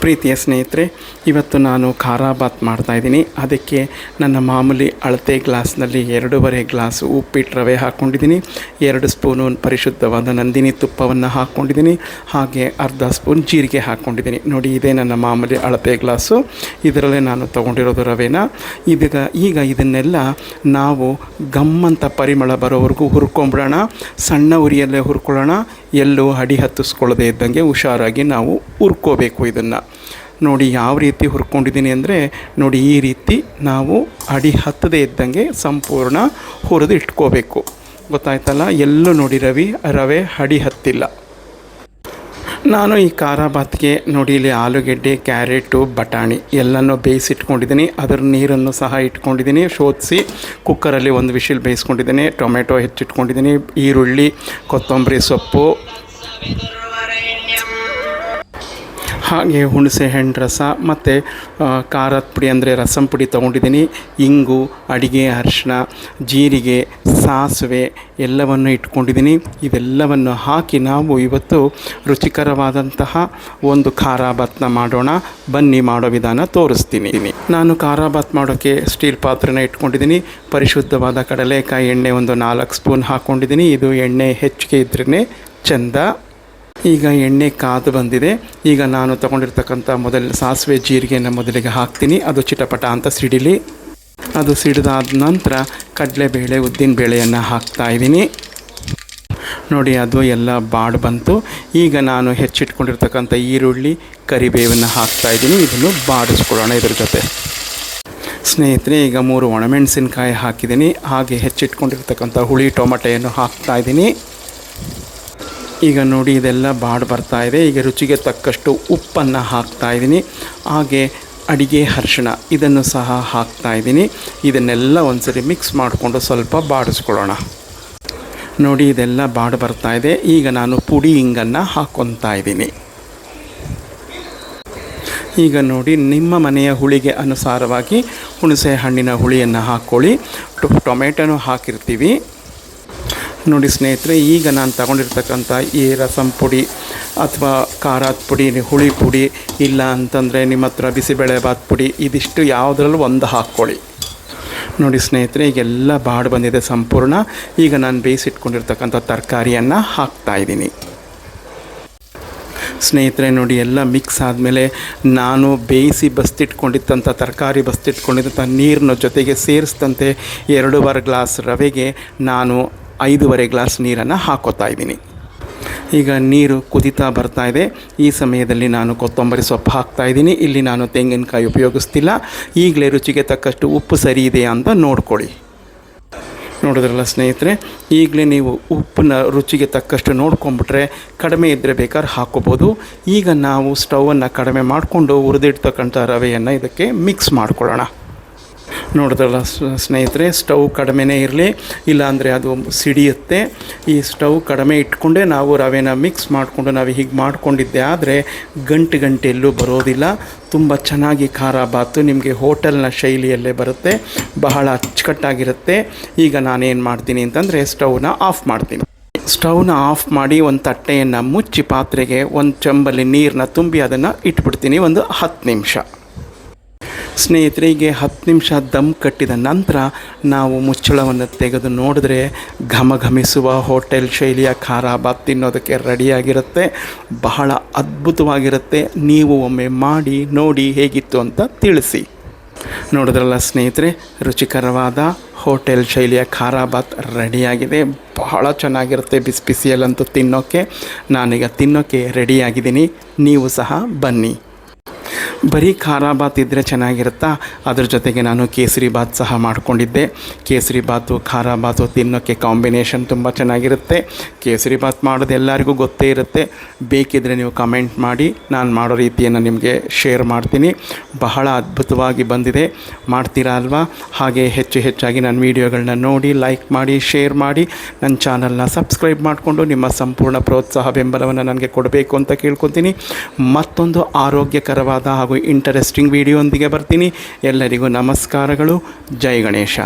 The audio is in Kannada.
ಪ್ರೀತಿಯ ಸ್ನೇಹಿತರೆ, ಇವತ್ತು ನಾನು ಖಾರ ಬಾತ್ ಮಾಡ್ತಾಯಿದ್ದೀನಿ. ಅದಕ್ಕೆ ನನ್ನ ಮಾಮೂಲಿ ಅಳತೆ ಗ್ಲಾಸ್ನಲ್ಲಿ 2.5 ಗ್ಲಾಸ್ ಉಪ್ಪಿಟ್ಟು ರವೆ ಹಾಕ್ಕೊಂಡಿದ್ದೀನಿ, 2 ಸ್ಪೂನು ಪರಿಶುದ್ಧವಾದ ನಂದಿನಿ ತುಪ್ಪವನ್ನು ಹಾಕ್ಕೊಂಡಿದ್ದೀನಿ, ಹಾಗೆ ಅರ್ಧ ಸ್ಪೂನ್ ಜೀರಿಗೆ ಹಾಕ್ಕೊಂಡಿದ್ದೀನಿ. ನೋಡಿ, ಇದೇ ನನ್ನ ಮಾಮೂಲಿ ಅಳತೆ ಗ್ಲಾಸು. ಇದರಲ್ಲೇ ನಾನು ತೊಗೊಂಡಿರೋದು ರವೆನ. ಈಗ ಇದನ್ನೆಲ್ಲ ನಾವು ಗಮ್ಮಂತ ಪರಿಮಳ ಬರೋವರೆಗೂ ಹುರ್ಕೊಂಬಿಡೋಣ. ಸಣ್ಣ ಉರಿಯಲ್ಲೇ ಹುರ್ಕೊಳ್ಳೋಣ, ಎಲ್ಲೂ ಅಡಿ ಹತ್ತಿಸ್ಕೊಳ್ಳದೆ ಇದ್ದಂಗೆ ಹುಷಾರಾಗಿ ನಾವು ಹುರ್ಕೋಬೇಕು. ಇದನ್ನು ನೋಡಿ ಯಾವ ರೀತಿ ಹುರ್ಕೊಂಡಿದ್ದೀನಿ ಅಂದರೆ, ನೋಡಿ ಈ ರೀತಿ ನಾವು ಅಡಿ ಹತ್ತದೇ ಇದ್ದಂಗೆ ಸಂಪೂರ್ಣ ಹುರಿದು ಇಟ್ಕೋಬೇಕು. ಗೊತ್ತಾಯ್ತಲ್ಲ? ಎಲ್ಲೂ ನೋಡಿ ರವೆ ಅಡಿ ಹತ್ತಿಲ್ಲ. ನಾನು ಈ ಖಾರ ಬಾತ್ಗೆ ನೋಡಿ ಇಲ್ಲಿ ಆಲೂಗೆಡ್ಡೆ, ಕ್ಯಾರೆಟು, ಬಟಾಣಿ ಎಲ್ಲನೂ ಬೇಯಿಸಿಟ್ಕೊಂಡಿದ್ದೀನಿ. ಅದರ ನೀರನ್ನು ಸಹ ಇಟ್ಕೊಂಡಿದ್ದೀನಿ. ಶೋಧಿಸಿ ಕುಕ್ಕರಲ್ಲಿ 1 ವಿಷಿಲ್ ಬೇಯಿಸ್ಕೊಂಡಿದ್ದೀನಿ. ಟೊಮೆಟೊ ಹೆಚ್ಚಿಟ್ಕೊಂಡಿದ್ದೀನಿ, ಈರುಳ್ಳಿ, ಕೊತ್ತಂಬರಿ ಸೊಪ್ಪು, ಹಾಗೆ ಹುಣಸೆ ಹಣ್ಣು ರಸ ಮತ್ತು ಖಾರದ ಪುಡಿ ಅಂದರೆ ರಸಂ ಪುಡಿ ತೊಗೊಂಡಿದ್ದೀನಿ. ಇಂಗು, ಅಡಿಗೆ ಅರಿಶಿನ, ಜೀರಿಗೆ, ಸಾಸಿವೆ ಎಲ್ಲವನ್ನು ಇಟ್ಕೊಂಡಿದ್ದೀನಿ. ಇದೆಲ್ಲವನ್ನು ಹಾಕಿ ನಾವು ಇವತ್ತು ರುಚಿಕರವಾದಂತಹ ಒಂದು ಖಾರ ಬಾತ್ನ ಮಾಡೋಣ. ಬನ್ನಿ, ಮಾಡೋ ವಿಧಾನ ತೋರಿಸ್ತೀನಿ. ನಾನು ಖಾರ ಬಾತ್ ಮಾಡೋಕ್ಕೆ ಸ್ಟೀಲ್ ಪಾತ್ರೆನ ಇಟ್ಕೊಂಡಿದ್ದೀನಿ. ಪರಿಶುದ್ಧವಾದ ಕಡಲೆಕಾಯಿ ಎಣ್ಣೆ 4 ಸ್ಪೂನ್ ಹಾಕ್ಕೊಂಡಿದ್ದೀನಿ. ಇದು ಎಣ್ಣೆ ಹೆಚ್ಚಿಗೆ ಇದ್ರೇ ಚೆಂದ. ಈಗ ಎಣ್ಣೆ ಕಾದು ಬಂದಿದೆ. ಈಗ ನಾನು ತೊಗೊಂಡಿರ್ತಕ್ಕಂಥ ಸಾಸಿವೆ ಜೀರಿಗೆಯನ್ನು ಮೊದಲಿಗೆ ಹಾಕ್ತೀನಿ. ಅದು ಚಿಟಪಟ ಅಂತ ಸಿಡಿಲಿ. ಅದು ಸಿಡಿದಾದ ನಂತರ ಕಡಲೆಬೇಳೆ, ಉದ್ದಿನಬೇಳೆಯನ್ನು ಹಾಕ್ತಾಯಿದ್ದೀನಿ. ನೋಡಿ, ಅದು ಎಲ್ಲ ಬಾಡಿ ಬಂತು. ಈಗ ನಾನು ಹೆಚ್ಚಿಟ್ಕೊಂಡಿರ್ತಕ್ಕಂಥ ಈರುಳ್ಳಿ, ಕರಿಬೇವನ್ನು ಹಾಕ್ತಾಯಿದ್ದೀನಿ. ಇದನ್ನು ಬಾಡಿಸ್ಕೊಳ್ಳೋಣ ಇದ್ರ ಜೊತೆ. ಸ್ನೇಹಿತರೆ, ಈಗ 3 ಒಣಮೆಣಸಿನ್ಕಾಯಿ ಹಾಕಿದ್ದೀನಿ. ಹಾಗೆ ಹೆಚ್ಚಿಟ್ಕೊಂಡಿರ್ತಕ್ಕಂಥ ಹುಳಿ ಟೊಮೆಟೊಯನ್ನು ಹಾಕ್ತಾಯಿದ್ದೀನಿ. ಈಗ ನೋಡಿ, ಇದೆಲ್ಲ ಬಾಡಿ ಬರ್ತಾಯಿದೆ. ಈಗ ರುಚಿಗೆ ತಕ್ಕಷ್ಟು ಉಪ್ಪನ್ನು ಹಾಕ್ತಾಯಿದ್ದೀನಿ. ಹಾಗೆ ಅಡಿಗೆ ಅರಿಶಿಣ ಇದನ್ನು ಸಹ ಹಾಕ್ತಾಯಿದ್ದೀನಿ. ಇದನ್ನೆಲ್ಲ ಒಂದ್ಸರಿ ಮಿಕ್ಸ್ ಮಾಡಿಕೊಂಡು ಸ್ವಲ್ಪ ಬಾಡಿಸ್ಕೊಳ್ಳೋಣ. ನೋಡಿ, ಇದೆಲ್ಲ ಬಾಡಿ ಬರ್ತಾಯಿದೆ. ಈಗ ನಾನು ಪುಡಿ ಹಿಂಗನ್ನು ಹಾಕ್ಕೊತಾ ಇದ್ದೀನಿ. ಈಗ ನೋಡಿ, ನಿಮ್ಮ ಮನೆಯ ಹುಳಿಗೆ ಅನುಸಾರವಾಗಿ ಹುಣಸೆ ಹಣ್ಣಿನ ಹುಳಿಯನ್ನು ಹಾಕ್ಕೊಳ್ಳಿ. ಟೊಮೆಟೊನೂ ಹಾಕಿರ್ತೀವಿ. ನೋಡಿ ಸ್ನೇಹಿತರೆ, ಈಗ ನಾನು ತಗೊಂಡಿರ್ತಕ್ಕಂಥ ಈ ರಸಂ ಪುಡಿ ಅಥವಾ ಖಾರದ ಪುಡಿ, ಹುಳಿ ಪುಡಿ, ಇಲ್ಲ ಅಂತಂದರೆ ನಿಮ್ಮ ಹತ್ರ ಬಿಸಿಬೇಳೆಭಾತ್ ಪುಡಿ, ಇದಿಷ್ಟು ಯಾವುದ್ರಲ್ಲೂ ಒಂದು ಹಾಕ್ಕೊಳ್ಳಿ. ನೋಡಿ ಸ್ನೇಹಿತರೆ, ಈಗೆಲ್ಲ ಬಾಡಿ ಬಂದಿದೆ ಸಂಪೂರ್ಣ. ಈಗ ನಾನು ಬೇಯಿಸಿಟ್ಕೊಂಡಿರ್ತಕ್ಕಂಥ ತರಕಾರಿಯನ್ನು ಹಾಕ್ತಾಯಿದ್ದೀನಿ. ಸ್ನೇಹಿತರೆ ನೋಡಿ, ಎಲ್ಲ ಮಿಕ್ಸ್ ಆದಮೇಲೆ ನಾನು ಬೇಯಿಸಿ ಬಸ್ತಿಟ್ಕೊಂಡಿದ್ದಂಥ ತರಕಾರಿ, ಬಸ್ತಿಟ್ಕೊಂಡಿದ್ದಂಥ ನೀರಿನ ಜೊತೆಗೆ ಸೇರಿಸಿದಂತೆ 2.5 ಗ್ಲಾಸ್ ರವೆಗೆ ನಾನು 5.5 ಗ್ಲಾಸ್ ನೀರನ್ನು ಹಾಕೋತಾ ಇದ್ದೀನಿ. ಈಗ ನೀರು ಕುದೀತಾ ಬರ್ತಾಯಿದೆ. ಈ ಸಮಯದಲ್ಲಿ ನಾನು ಕೊತ್ತಂಬರಿ ಸೊಪ್ಪು ಹಾಕ್ತಾಯಿದ್ದೀನಿ. ಇಲ್ಲಿ ನಾನು ತೆಂಗಿನಕಾಯಿ ಉಪಯೋಗಿಸ್ತಿಲ್ಲ. ಈಗಲೇ ರುಚಿಗೆ ತಕ್ಕಷ್ಟು ಉಪ್ಪು ಸರಿ ಇದೆಯಾ ಅಂತ ನೋಡ್ಕೊಳ್ಳಿ. ನೋಡಿದ್ರಲ್ಲ ಸ್ನೇಹಿತರೆ, ಈಗಲೇ ನೀವು ಉಪ್ಪನ್ನ ರುಚಿಗೆ ತಕ್ಕಷ್ಟು ನೋಡ್ಕೊಂಬಿಟ್ರೆ, ಕಡಿಮೆ ಇದ್ದರೆ ಬೇಕಾದ್ರೆ ಹಾಕ್ಕೋಬೋದು. ಈಗ ನಾವು ಸ್ಟವನ್ನು ಕಡಿಮೆ ಮಾಡಿಕೊಂಡು ಹುರಿದಿಡ್ತಕ್ಕಂಥ ರವೆಯನ್ನು ಇದಕ್ಕೆ ಮಿಕ್ಸ್ ಮಾಡ್ಕೊಳ್ಳೋಣ. ನೋಡಿದ್ರಲ್ಲ ಸ್ನೇಹಿತರೆ, ಸ್ಟವ್ ಕಡಿಮೆನೇ ಇರಲಿ, ಇಲ್ಲಾಂದರೆ ಅದು ಸಿಡಿಯುತ್ತೆ. ಈ ಸ್ಟವ್ ಕಡಿಮೆ ಇಟ್ಕೊಂಡೇ ನಾವು ರವೆನ ಮಿಕ್ಸ್ ಮಾಡಿಕೊಂಡು ನಾವು ಹೀಗೆ ಮಾಡ್ಕೊಂಡಿದ್ದೆ ಆದರೆ ಗಂಟೆ ಎಲ್ಲೂ ಬರೋದಿಲ್ಲ. ತುಂಬ ಚೆನ್ನಾಗಿ ಖಾರ ಬಾತು ನಿಮಗೆ ಹೋಟೆಲ್ನ ಶೈಲಿಯಲ್ಲೇ ಬರುತ್ತೆ. ಬಹಳ ಅಚ್ಚುಕಟ್ಟಾಗಿರುತ್ತೆ. ಈಗ ನಾನೇನು ಮಾಡ್ತೀನಿ ಅಂತಂದರೆ ಸ್ಟವ್ನ ಆಫ್ ಮಾಡ್ತೀನಿ. ಸ್ಟವ್ನ ಆಫ್ ಮಾಡಿ ಒಂದು ತಟ್ಟೆಯನ್ನು ಮುಚ್ಚಿ ಪಾತ್ರೆಗೆ 1 ಚಂಬಲ್ಲಿ ನೀರನ್ನ ತುಂಬಿ ಅದನ್ನು ಇಟ್ಬಿಡ್ತೀನಿ 10 ನಿಮಿಷ. ಸ್ನೇಹಿತರೆ, ಹೀಗೆ 10 ನಿಮಿಷ ದಮ್ ಕಟ್ಟಿದ ನಂತರ ನಾವು ಮುಚ್ಚಳವನ್ನು ತೆಗೆದು ನೋಡಿದ್ರೆ ಘಮಘಮಿಸುವ ಹೋಟೆಲ್ ಶೈಲಿಯ ಖಾರ ಬಾತ್ ತಿನ್ನೋದಕ್ಕೆ ರೆಡಿಯಾಗಿರುತ್ತೆ. ಬಹಳ ಅದ್ಭುತವಾಗಿರುತ್ತೆ. ನೀವು ಒಮ್ಮೆ ಮಾಡಿ ನೋಡಿ ಹೇಗಿತ್ತು ಅಂತ ತಿಳಿಸಿ. ನೋಡಿದ್ರಲ್ಲ ಸ್ನೇಹಿತರೆ, ರುಚಿಕರವಾದ ಹೋಟೆಲ್ ಶೈಲಿಯ ಖಾರ ಬಾತ್ ರೆಡಿಯಾಗಿದೆ. ಬಹಳ ಚೆನ್ನಾಗಿರುತ್ತೆ. ಬಿಸಿ ಬಿಸಿಯಲ್ಲಂತೂ ತಿನ್ನೋಕ್ಕೆ. ನಾನೀಗ ತಿನ್ನೋಕ್ಕೆ ರೆಡಿಯಾಗಿದ್ದೀನಿ. ನೀವು ಸಹ ಬನ್ನಿ. ಬರೀ ಖಾರ ಬಾತ್ ಇದ್ದರೆ ಚೆನ್ನಾಗಿರುತ್ತಾ? ಅದ್ರ ಜೊತೆಗೆ ನಾನು ಕೇಸರಿ ಬಾತ್ ಸಹ ಮಾಡಿಕೊಂಡಿದ್ದೆ. ಕೇಸರಿ ಬಾತು ಖಾರ ಬಾತು ತಿನ್ನೋಕ್ಕೆ ಕಾಂಬಿನೇಷನ್ ತುಂಬ ಚೆನ್ನಾಗಿರುತ್ತೆ. ಕೇಸರಿ ಬಾತ್ ಮಾಡೋದು ಎಲ್ಲರಿಗೂ ಗೊತ್ತೇ ಇರುತ್ತೆ. ಬೇಕಿದ್ದರೆ ನೀವು ಕಮೆಂಟ್ ಮಾಡಿ, ನಾನು ಮಾಡೋ ರೀತಿಯನ್ನು ನಿಮಗೆ ಶೇರ್ ಮಾಡ್ತೀನಿ. ಬಹಳ ಅದ್ಭುತವಾಗಿ ಬಂದಿದೆ. ಮಾಡ್ತೀರಾ ಅಲ್ವಾ? ಹಾಗೆ ಹೆಚ್ಚಾಗಿ ನನ್ನ ವೀಡಿಯೋಗಳನ್ನ ನೋಡಿ, ಲೈಕ್ ಮಾಡಿ, ಶೇರ್ ಮಾಡಿ, ನನ್ನ ಚಾನಲ್ನ ಸಬ್ಸ್ಕ್ರೈಬ್ ಮಾಡಿಕೊಂಡು ನಿಮ್ಮ ಸಂಪೂರ್ಣ ಪ್ರೋತ್ಸಾಹ ಬೆಂಬಲವನ್ನು ನನಗೆ ಕೊಡಬೇಕು ಅಂತ ಕೇಳ್ಕೊತೀನಿ. ಮತ್ತೊಂದು ಆರೋಗ್ಯಕರವಾದ ಹಾಗೂ ಇಂಟರೆಸ್ಟಿಂಗ್ ವಿಡಿಯೋ ಒಂದಿಗೆ ಬರ್ತೀನಿ. ಎಲ್ಲರಿಗೂ ನಮಸ್ಕಾರಗಳು. ಜೈ ಗಣೇಶ.